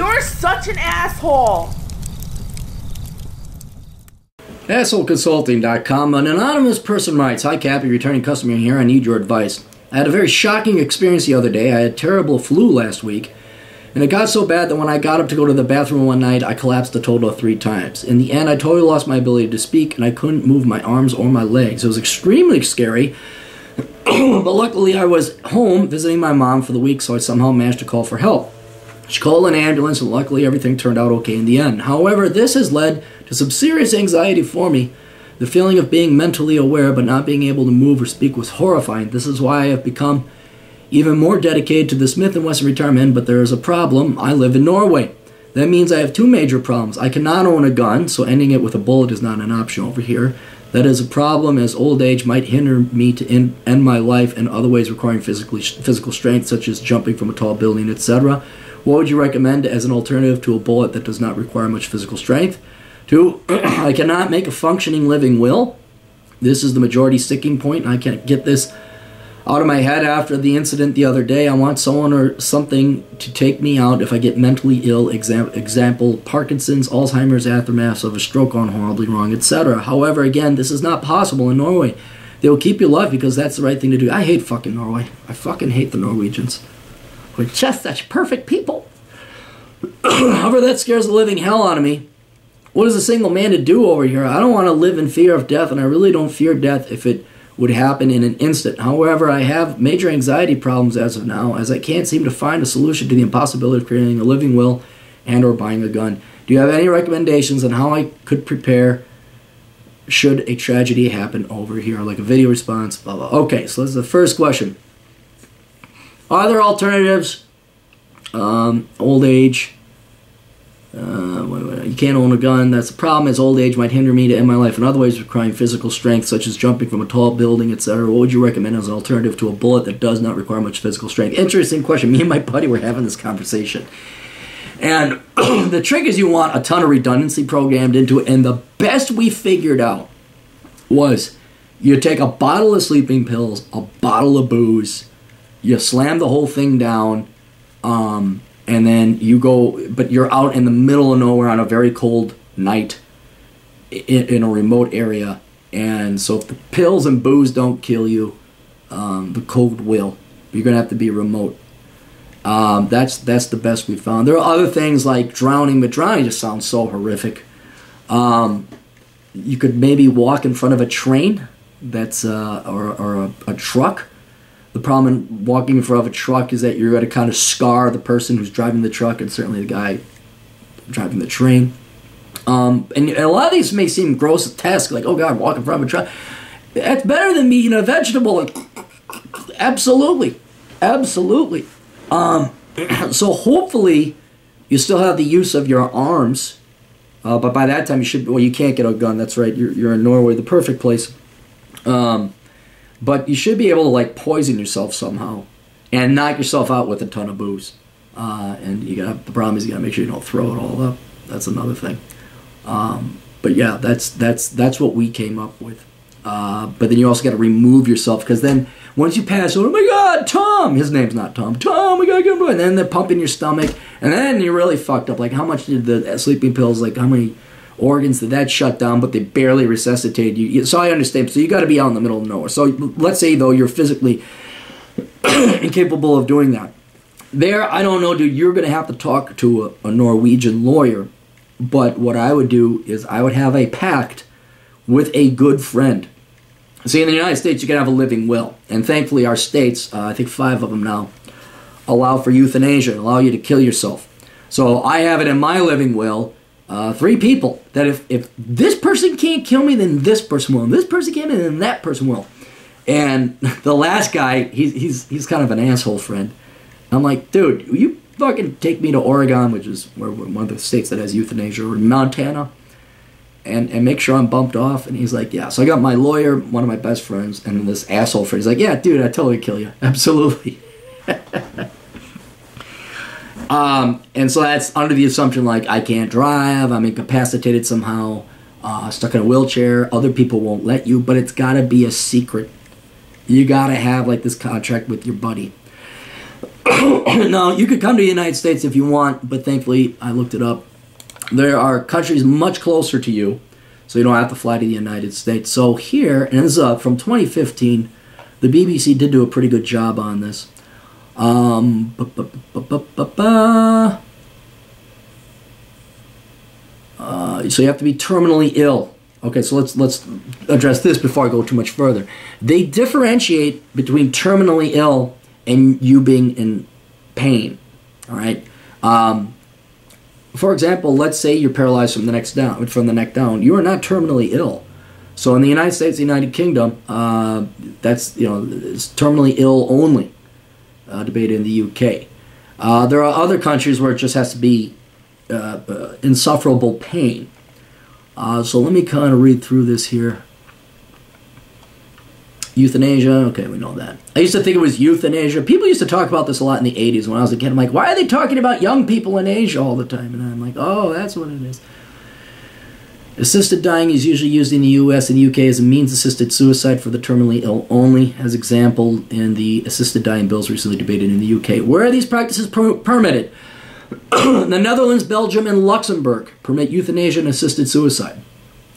You're such an asshole. AssholeConsulting.com. An anonymous person writes, "Hi Cappy, returning customer here. I need your advice. I had a very shocking experience the other day. I had terrible flu last week, and it got so bad that when I got up to go to the bathroom one night, I collapsed a total of 3 times. In the end, I totally lost my ability to speak, and I couldn't move my arms or my legs. It was extremely scary, but luckily I was home visiting my mom for the week, so I somehow managed to call for help. She called an ambulance, and luckily everything turned out okay in the end. However, this has led to some serious anxiety for me. The feeling of being mentally aware but not being able to move or speak was horrifying. This is why I have become even more dedicated to the Smith & Wesson retirement, but there is a problem. I live in Norway. That means I have 2 major problems. I cannot own a gun, so ending it with a bullet is not an option over here. That is a problem, as old age might hinder me to end my life in other ways requiring physical strength, such as jumping from a tall building, etc. What would you recommend as an alternative to a bullet that does not require much physical strength? 2, I cannot make a functioning living will. This is the majority sticking point, and I can't get this out of my head after the incident the other day. I want someone or something to take me out if I get mentally ill, example, Parkinson's, Alzheimer's, aftermath of a stroke gone horribly wrong, etc. However, again, this is not possible in Norway. They will keep you alive because that's the right thing to do. I hate fucking Norway. I fucking hate the Norwegians. We're just such perfect people. However, that scares the living hell out of me. What is a single man to do over here? I don't want to live in fear of death, and I really don't fear death if it would happen in an instant. However, I have major anxiety problems as of now, as I can't seem to find a solution to the impossibility of creating a living will and or buying a gun. Do you have any recommendations on how I could prepare should a tragedy happen over here? Like a video response, blah, blah. Okay, so this is the first question. Are there alternatives? Old age. You can't own a gun. That's the problem, as old age might hinder me to end my life in other ways requiring physical strength, such as jumping from a tall building, etc. What would you recommend as an alternative to a bullet that does not require much physical strength? Interesting question. Me and my buddy were having this conversation. And the trick is you want a ton of redundancy programmed into it. And the best we figured out was you take a bottle of sleeping pills, a bottle of booze, you slam the whole thing down, and then you go, but you're out in the middle of nowhere on a very cold night in a remote area. And so if the pills and booze don't kill you, the cold will. You're going to have to be remote. That's the best we found. There are other things like drowning, but drowning just sounds so horrific. You could maybe walk in front of a train that's or a truck. The problem in walking in front of a truck is that you're going to kind of scar the person who's driving the truck and certainly the guy driving the train. And a lot of these may seem grotesque, like, oh God, walk in front of a truck. That's better than eating a vegetable. Absolutely. Absolutely. So hopefully you still have the use of your arms. But by that time you should, well, you can't get a gun. That's right. You're in Norway, the perfect place. But you should be able to, like, poison yourself somehow and knock yourself out with a ton of booze. And the problem is you gotta make sure you don't throw it all up. That's another thing. But yeah, that's what we came up with. But then you also got to remove yourself, because then once you pass, oh my God, Tom! His name's not Tom. Tom, we gotta get him. And then they're pumping your stomach, and then you're really fucked up. Like, how much did the sleeping pills? Like, how many organs did that shut down? But they barely resuscitated you. So I understand. So you got to be out in the middle of nowhere. So let's say though you're physically incapable of doing that. There, I don't know, dude. You're gonna have to talk to a Norwegian lawyer. But what I would do is I would have a pact with a good friend. See, in the United States, you can have a living will. And thankfully, our states, I think 5 of them now, allow for euthanasia, allow you to kill yourself. So I have it in my living will, 3 people, that if this person can't kill me, then this person will. And this person can't, then that person will. And the last guy, he's kind of an asshole friend. I'm like, dude, will you fucking take me to Oregon, which is one of the states that has euthanasia, or Montana, and make sure I'm bumped off? And he's like, yeah. So I got my lawyer, one of my best friends, and this asshole friend. He's like, yeah, dude, I'd totally kill you. Absolutely. And so that's under the assumption, like, I can't drive, I'm incapacitated somehow, stuck in a wheelchair, other people won't let you, but it's got to be a secret. You got to have, like, this contract with your buddy. Now, you could come to the United States if you want, but thankfully, I looked it up. There are countries much closer to you, so you don't have to fly to the United States. So here, and this is from 2015, the BBC did do a pretty good job on this. So you have to be terminally ill. Okay, so let's address this before I go too much further. They differentiate between terminally ill and you being in pain. All right. For example, let's say you're paralyzed from the neck down. You are not terminally ill. So in the United States, the United Kingdom, it's terminally ill only. Debated in the UK. There are other countries where it just has to be insufferable pain. So let me kind of read through this here. Euthanasia, okay, we know that. I used to think it was euthanasia. People used to talk about this a lot in the 80s when I was a kid. I'm like, why are they talking about young people in Asia all the time? And I'm like, oh, that's what it is. Assisted dying is usually used in the US and the UK as a means-assisted suicide for the terminally ill only, as example in the assisted dying bills recently debated in the UK. Where are these practices permitted? The Netherlands, Belgium, and Luxembourg permit euthanasia and assisted suicide.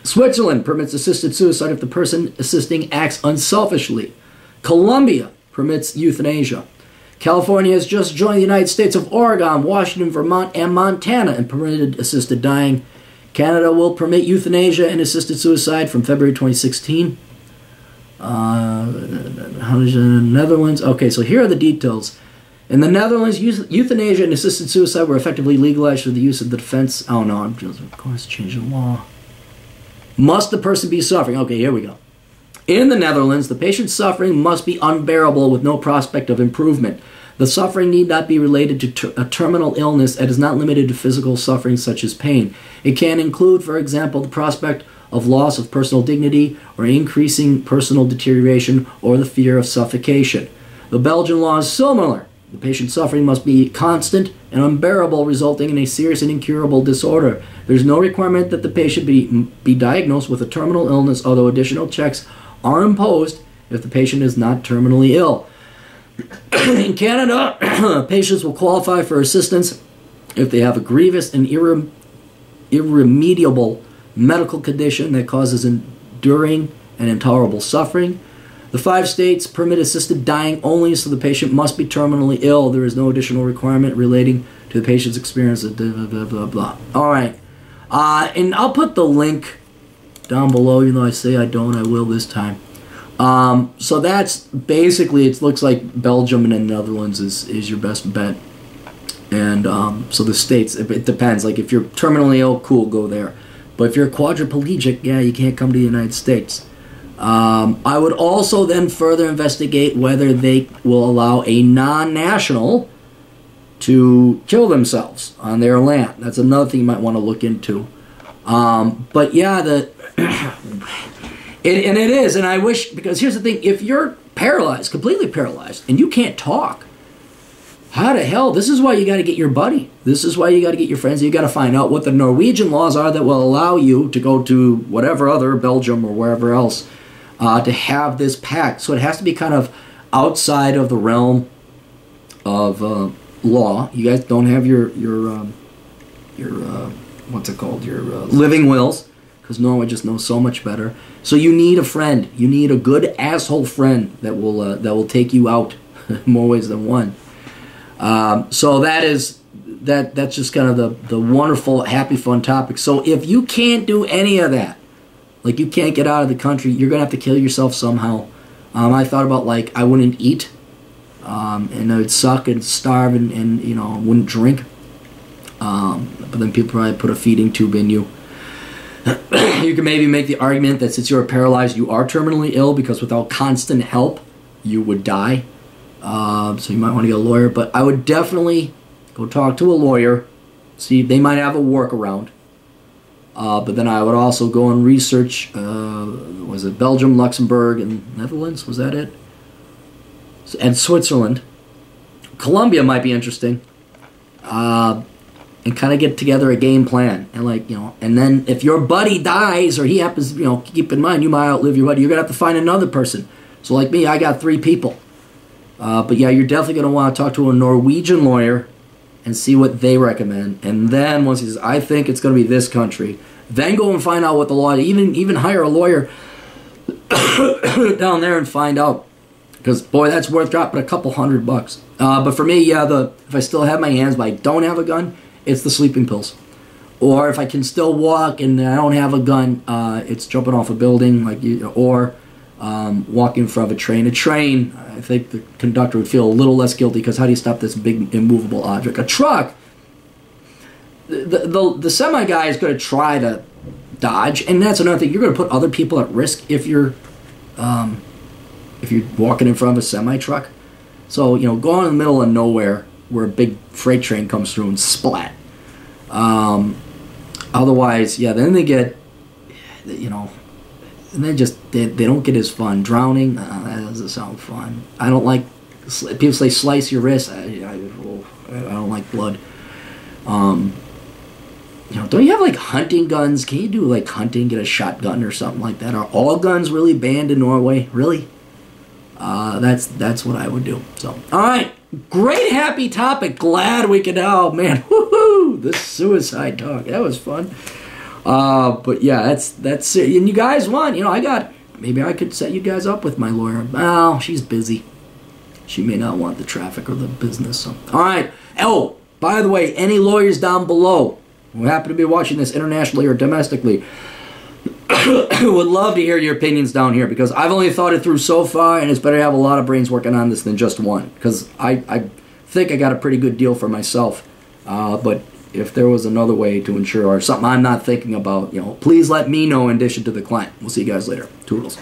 Switzerland permits assisted suicide if the person assisting acts unselfishly. Colombia permits euthanasia. California has just joined the United States of Oregon, Washington, Vermont, and Montana and permitted assisted dying. Canada will permit euthanasia and assisted suicide from February 2016. Netherlands. Okay, so here are the details. In the Netherlands, euthanasia and assisted suicide were effectively legalized for the use of the defense. Oh no, I'm just, of course, changing law. Must the person be suffering? Okay, here we go. In the Netherlands, the patient's suffering must be unbearable with no prospect of improvement. The suffering need not be related to a terminal illness and is not limited to physical suffering such as pain. It can include, for example, the prospect of loss of personal dignity or increasing personal deterioration or the fear of suffocation. The Belgian law is similar. The patient's suffering must be constant and unbearable, resulting in a serious and incurable disorder. There's no requirement that the patient be diagnosed with a terminal illness, although additional checks are imposed if the patient is not terminally ill. In Canada, patients will qualify for assistance if they have a grievous and irremediable medical condition that causes enduring and intolerable suffering. The 5 states permit assisted dying only, so the patient must be terminally ill. There is no additional requirement relating to the patient's experience of blah, blah, blah, blah. All right. And I'll put the link down below, even though I say I don't, I will this time. So that's basically, it looks like Belgium and the Netherlands is your best bet. And so the states, it depends. Like if you're terminally ill, cool, go there. But if you're quadriplegic, yeah, you can't come to the United States. I would also then further investigate whether they will allow a non-national to kill themselves on their land. That's another thing you might want to look into. But yeah, and it is, and I wish, because here's the thing, if you're paralyzed, completely paralyzed, and you can't talk, how the hell, this is why you got to get your buddy. This is why you got to get your friends. You got to find out what the Norwegian laws are that will allow you to go to whatever other, Belgium or wherever else, to have this pact. So it has to be kind of outside of the realm of law. You guys don't have your what's it called? Your living wills, because Norway just knows so much better. So you need a friend. You need a good asshole friend that will take you out in more ways than one. So that's just kind of the wonderful, happy, fun topic. So if you can't do any of that, like you can't get out of the country, you're gonna have to kill yourself somehow. I thought about, like, I wouldn't eat, and I would suck and starve and you know, wouldn't drink. But then people probably put a feeding tube in you. You can maybe make the argument that since you're paralyzed, you are terminally ill, because without constant help, you would die. So you might want to get a lawyer, but I would definitely go talk to a lawyer, see if they might have a workaround. But then I would also go and research, was it Belgium, Luxembourg, and Netherlands? Was that it? And Switzerland. Colombia might be interesting. And kind of get together a game plan. And, like, you know, and then if your buddy dies, or he happens, you know, keep in mind, you might outlive your buddy, you're going to have to find another person. So like me, I got 3 people. But yeah, you're definitely going to want to talk to a Norwegian lawyer and see what they recommend. And then once he says, I think it's going to be this country, then go and find out what the law, even hire a lawyer down there and find out. Because, boy, that's worth dropping a couple $100. But for me, yeah, if I still have my hands but I don't have a gun, it's the sleeping pills. Or if I can still walk and I don't have a gun, it's jumping off a building, or walking in front of a train. A train, I think the conductor would feel a little less guilty, because how do you stop this big immovable object? A truck, the semi guy is going to try to dodge, and that's another thing. You're going to put other people at risk if you're walking in front of a semi truck. So go in the middle of nowhere where a big freight train comes through and splat. Otherwise, yeah, then they get, and they don't get as fun. Drowning, that doesn't sound fun. I don't like, people say slice your wrist. I don't like blood. Don't you have hunting guns? Can you do hunting, get a shotgun or something like that? Are all guns really banned in Norway? Really? That's what I would do. So, all right, great happy topic. Glad we could. Oh man, woohoo! This suicide talk, that was fun. But yeah, that's it. And you guys want, maybe I could set you guys up with my lawyer. Oh, she's busy. She may not want the traffic or the business. So, all right. Oh, by the way, any lawyers down below who happen to be watching this internationally or domestically, would love to hear your opinions down here, because I've only thought it through so far, and it's better to have a lot of brains working on this than just one, because I think I got a pretty good deal for myself. But if there was another way to ensure, or something I'm not thinking about, please let me know in addition to the client. We'll see you guys later. Toodles.